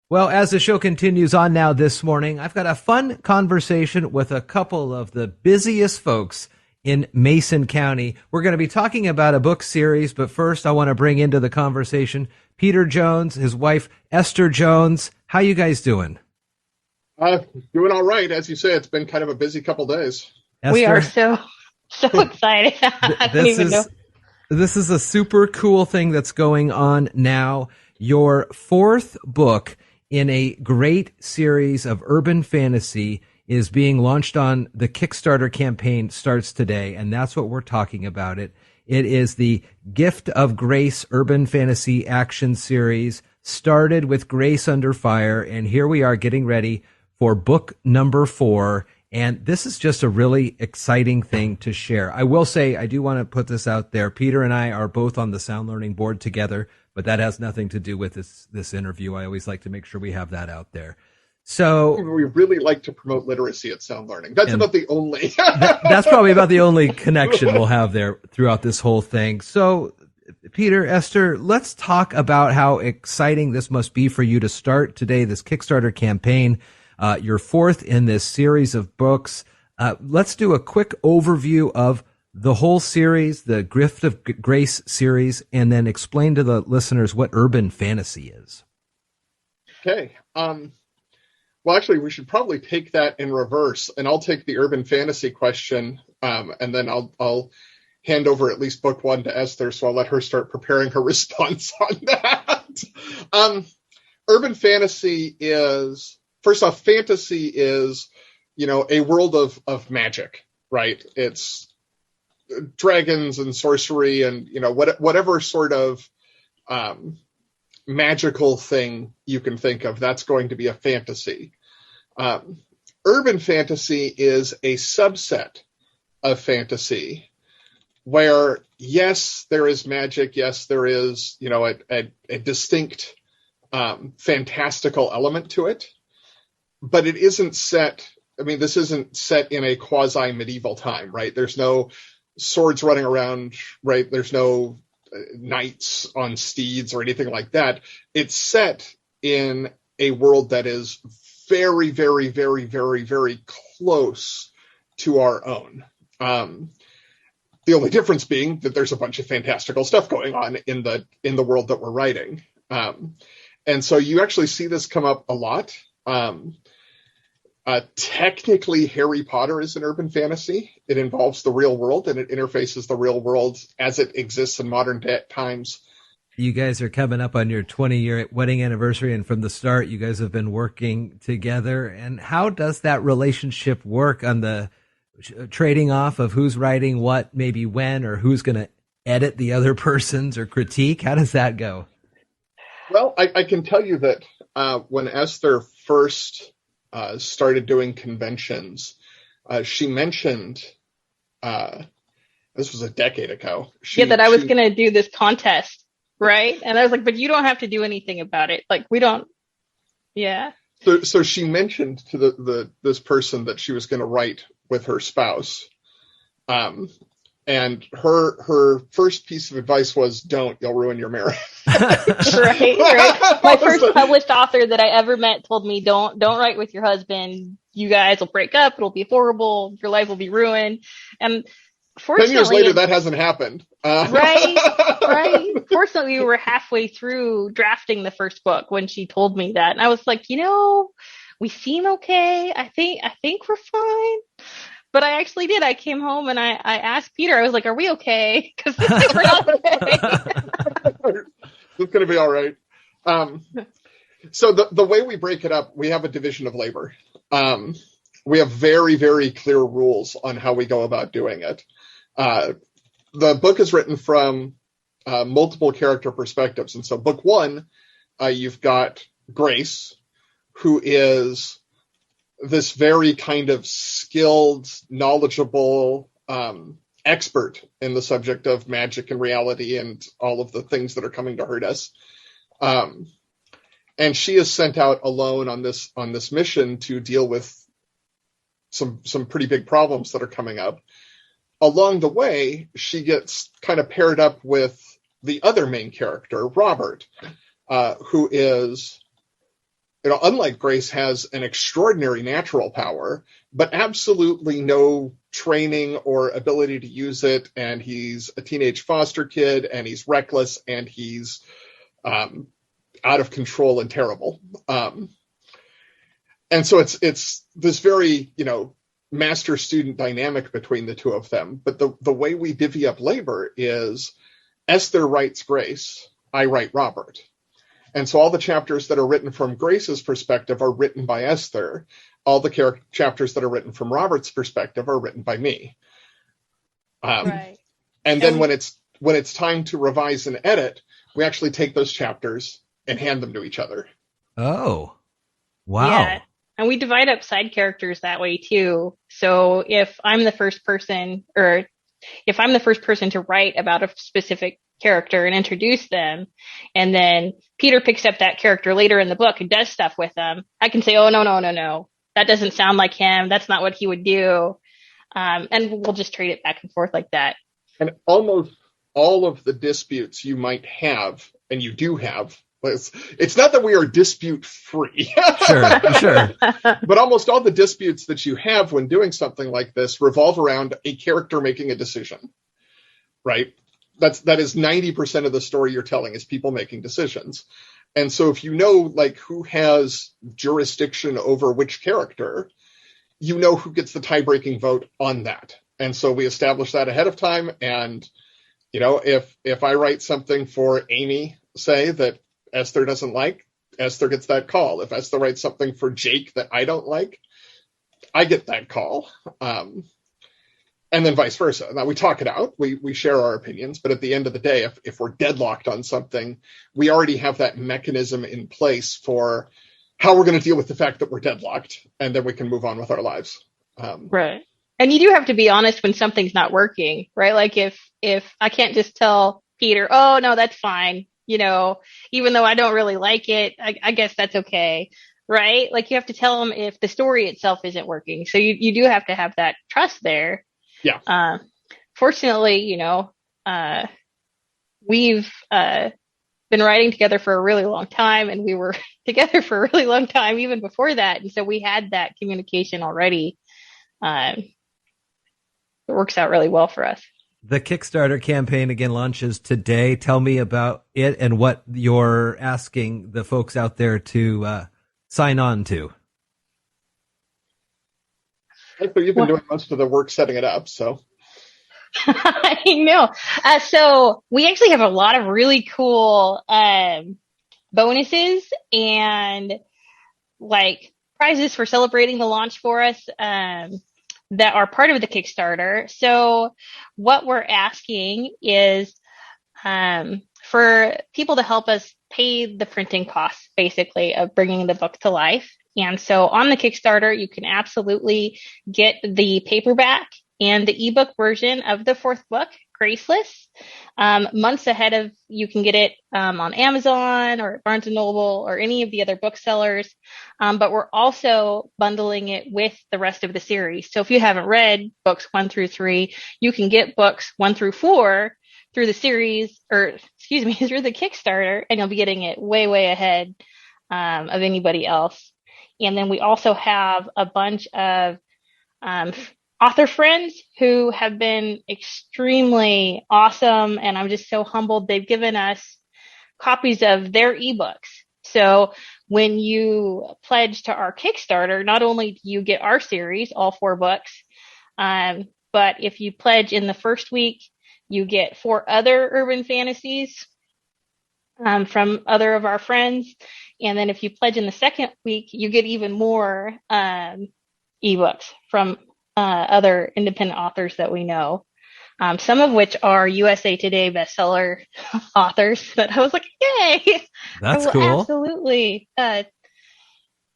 Well, as the show continues on now this morning, I've got a fun conversation with a couple of the busiest folks in Mason County. We're going to be talking about a book series, but first I want to bring into the conversation Peter Jones, his wife, Esther Jones. How you guys doing? Doing all right. As you say, it's been kind of a busy couple days. Esther? We are so excited. I don't even know. This is a super cool thing that's going on now. Your fourth book in a great series of urban fantasy is being launched on the Kickstarter campaign, starts today, and that's what we're talking about. It is the Gift of Grace Urban Fantasy Action Series, started with Grace Under Fire, and here we are getting ready for book number 4, and this is just a really exciting thing to share. I will say, I do want to put this out there. Peter and I are both on the Sound Learning board together, but that has nothing to do with this interview. I always like to make sure we have that out there. So we really like to promote literacy at Sound Learning. That's about the only. That's probably about the only connection we'll have there throughout this whole thing. So, Peter, Esther, let's talk about how exciting this must be for you to start today, this Kickstarter campaign, your fourth in this series of books. Let's do a quick overview of the whole series, the Gift of Grace series, and then explain to the listeners what urban fantasy is. Okay. Well, actually, we should probably take that in reverse, and I'll take the urban fantasy question, and then I'll hand over at least book 1 to Esther, so I'll let her start preparing her response on that. Urban fantasy is, first off, fantasy is, a world of magic, right? It's dragons and sorcery and, whatever sort of magical thing you can think of, that's going to be a fantasy. Urban fantasy is a subset of fantasy where, yes, there is magic. Yes, there is, a distinct fantastical element to it, but it isn't set. I mean, this isn't set in a quasi-medieval time, right? There's no swords running around, right? There's no knights on steeds or anything like that. It's set in a world that is very, very, very, very, very close to our own. The only difference being that there's a bunch of fantastical stuff going on in the world that we're writing. And so you actually see this come up a lot. Technically, Harry Potter is an urban fantasy. It involves the real world, and it interfaces the real world as it exists in modern times. You guys are coming up on your 20-year wedding anniversary, and from the start, you guys have been working together. And how does that relationship work on the trading off of who's writing what, maybe when, or who's going to edit the other person's or critique? How does that go? Well, I can tell you that when Esther first started doing conventions, she mentioned, this was a decade ago. That I was going to do this contest, right? And I was like, but you don't have to do anything about it. Like, we don't, yeah. So she mentioned to this person that she was going to write with her spouse. And her first piece of advice was, don't, you'll ruin your marriage. right. My first published author that I ever met told me, don't write with your husband. You guys will break up. It'll be horrible. Your life will be ruined. And fortunately, 10 years later, that hasn't happened. Right. Fortunately, we were halfway through drafting the first book when she told me that. And I was like, we seem okay. I think we're fine. But I actually did. I came home and I asked Peter, I was like, are we okay? Because we're not okay. It's going to be all right. So the way we break it up, we have a division of labor. We have very, very clear rules on how we go about doing it. The book is written from multiple character perspectives. And so book 1, you've got Grace, who is this very kind of skilled, knowledgeable expert in the subject of magic and reality and all of the things that are coming to hurt us. And she is sent out alone on this mission to deal with some pretty big problems that are coming up. Along the way, she gets kind of paired up with the other main character, Robert, who is unlike Grace, has an extraordinary natural power, but absolutely no training or ability to use it. And he's a teenage foster kid, and he's reckless, and he's out of control and terrible. And so it's this very, master-student dynamic between the two of them. But the way we divvy up labor is Esther writes Grace, I write Robert. And so all the chapters that are written from Grace's perspective are written by Esther. All the chapters that are written from Robert's perspective are written by me. Right. And then when it's time to revise and edit, we actually take those chapters and hand them to each other. Oh, wow. Yeah. And we divide up side characters that way too. So if I'm the first person to write about a specific character and introduce them, and then Peter picks up that character later in the book and does stuff with them, I can say, oh, no. That doesn't sound like him. That's not what he would do. And we'll just trade it back and forth like that. And almost all of the disputes you might have, and you do have, it's not that we are dispute free. Sure. But almost all the disputes that you have when doing something like this revolve around a character making a decision, right? That is 90% of the story you're telling is people making decisions. And so if you know who has jurisdiction over which character, you know who gets the tie-breaking vote on that. And so we establish that ahead of time. And, if I write something for Amy, say, that Esther doesn't like, Esther gets that call. If Esther writes something for Jake that I don't like, I get that call. And then vice versa. Now we talk it out, we share our opinions, but at the end of the day, if we're deadlocked on something, we already have that mechanism in place for how we're going to deal with the fact that we're deadlocked, and then we can move on with our lives. Right. And you do have to be honest when something's not working, right? Like if I can't just tell Peter, oh no, that's fine. Even though I don't really like it, I guess that's okay. Right. Like you have to tell him if the story itself isn't working. So you do have to have that trust there. Yeah. Fortunately, we've been writing together for a really long time, and we were together for a really long time even before that. And so we had that communication already. It works out really well for us. The Kickstarter campaign again launches today. Tell me about it and what you're asking the folks out there to sign on to. So you've been doing most of the work setting it up, so. I know. So we actually have a lot of really cool bonuses and prizes for celebrating the launch for us that are part of the Kickstarter. So what we're asking is for people to help us pay the printing costs, basically, of bringing the book to life. And so on the Kickstarter, you can absolutely get the paperback and the ebook version of the fourth book, Graceless, months ahead of, you can get it on Amazon or Barnes & Noble or any of the other booksellers. But we're also bundling it with the rest of the series. So if you haven't read books 1 through 3, you can get books 1 through 4 through the series, through the Kickstarter, and you'll be getting it way, way ahead of anybody else. And then we also have a bunch of author friends who have been extremely awesome, and I'm just so humbled. They've given us copies of their ebooks. So when you pledge to our Kickstarter, not only do you get our series, all 4 books, but if you pledge in the first week, you get 4 other urban fantasies from other of our friends. And then if you pledge in the second week, you get even more ebooks from other independent authors that we know, some of which are USA Today bestseller authors that I was like, yay! That's I will cool. Absolutely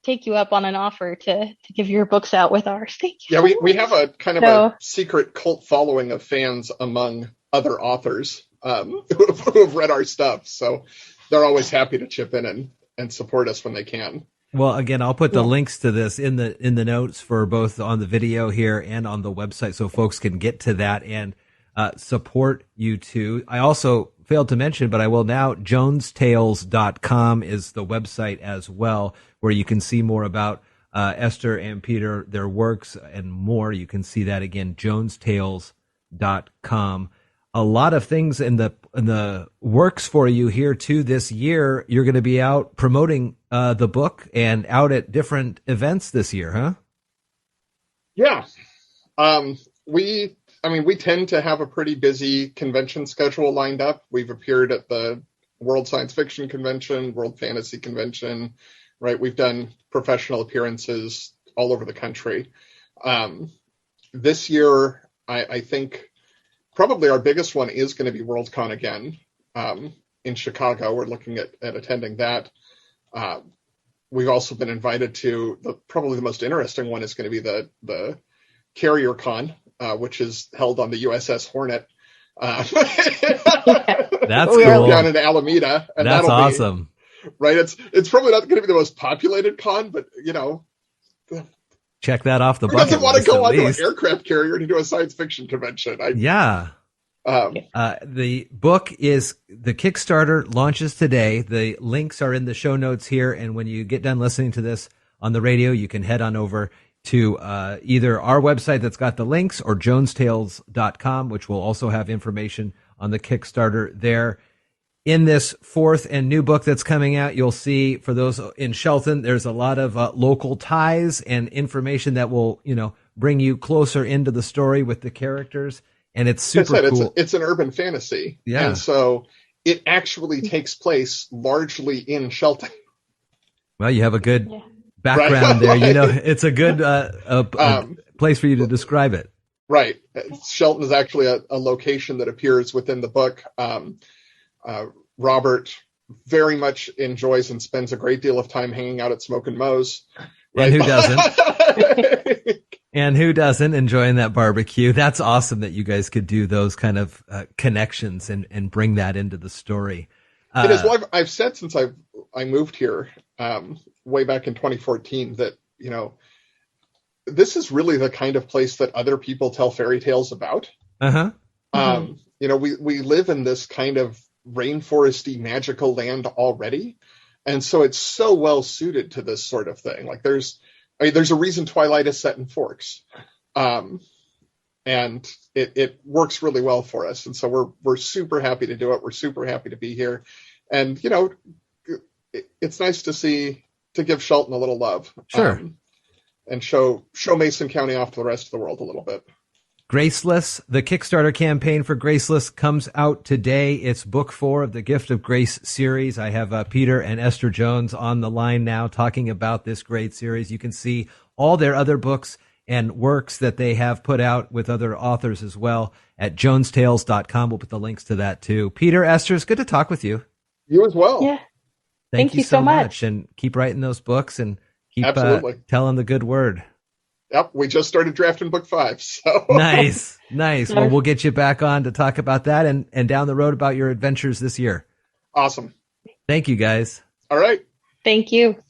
take you up on an offer to give your books out with ours. Thank you. Yeah, we have a kind of a secret cult following of fans among other authors who have read our stuff. So they're always happy to chip in and support us when they can. Well, again, I'll put the links to this in the notes for both on the video here and on the website, so folks can get to that and support you two. I also failed to mention, but I will now, jonestales.com is the website as well, where you can see more about Esther and Peter, their works and more. You can see that again, jonestales.com. A lot of things in the works for you here too this year. You're going to be out promoting the book and out at different events this year, huh? Yeah. We tend to have a pretty busy convention schedule lined up. We've appeared at the World Science Fiction Convention, World Fantasy Convention, right? We've done professional appearances all over the country. This year, I think probably our biggest one is going to be Worldcon again in Chicago. We're looking at attending that. We've also been invited to probably the most interesting one is going to be the Carrier Con, which is held on the USS Hornet. That's cool. Down in Alameda. And that's awesome. Right. It's probably not going to be the most populated con, but check that off the who bucket doesn't want to list, go at onto an least. aircraft carrier to do a science fiction convention? The book is, the Kickstarter launches today. The links are in the show notes here. And when you get done listening to this on the radio, you can head on over to either our website that's got the links or jonestales.com, which will also have information on the Kickstarter there. In this fourth and new book that's coming out, you'll see, for those in Shelton, there's a lot of local ties and information that will, bring you closer into the story with the characters. And it's super cool. It's an urban fantasy. Yeah. And so it actually takes place largely in Shelton. Well, you have a good background there. It's a good place for you to describe it. Right. Shelton is actually a location that appears within the book. Robert very much enjoys and spends a great deal of time hanging out at Smoke and Moe's. Right? And who doesn't? And who doesn't, enjoying that barbecue? That's awesome that you guys could do those kind of connections and bring that into the story. It is what I've said since I moved here way back in 2014 that, this is really the kind of place that other people tell fairy tales about. Uh-huh. We live in this kind of rainforesty magical land already. And so it's so well suited to this sort of thing. Like there's a reason Twilight is set in Forks. And it works really well for us. And so we're super happy to do it. We're super happy to be here. And, it's nice to give Shelton a little love. Sure. And show Mason County off to the rest of the world a little bit. Graceless, the Kickstarter campaign for Graceless comes out today. It's book 4 of the Gift of Grace series. I have Peter and Esther Jones on the line now talking about this great series. You can see all their other books and works that they have put out with other authors as well at jonestales.com. We'll put the links to that too. Peter, Esther, it's good to talk with you. You as well. Yeah. Thank you so much. And keep writing those books and keep telling the good word. Yep, we just started drafting book 5. So Nice. Well, we'll get you back on to talk about that and down the road about your adventures this year. Awesome. Thank you, guys. All right. Thank you.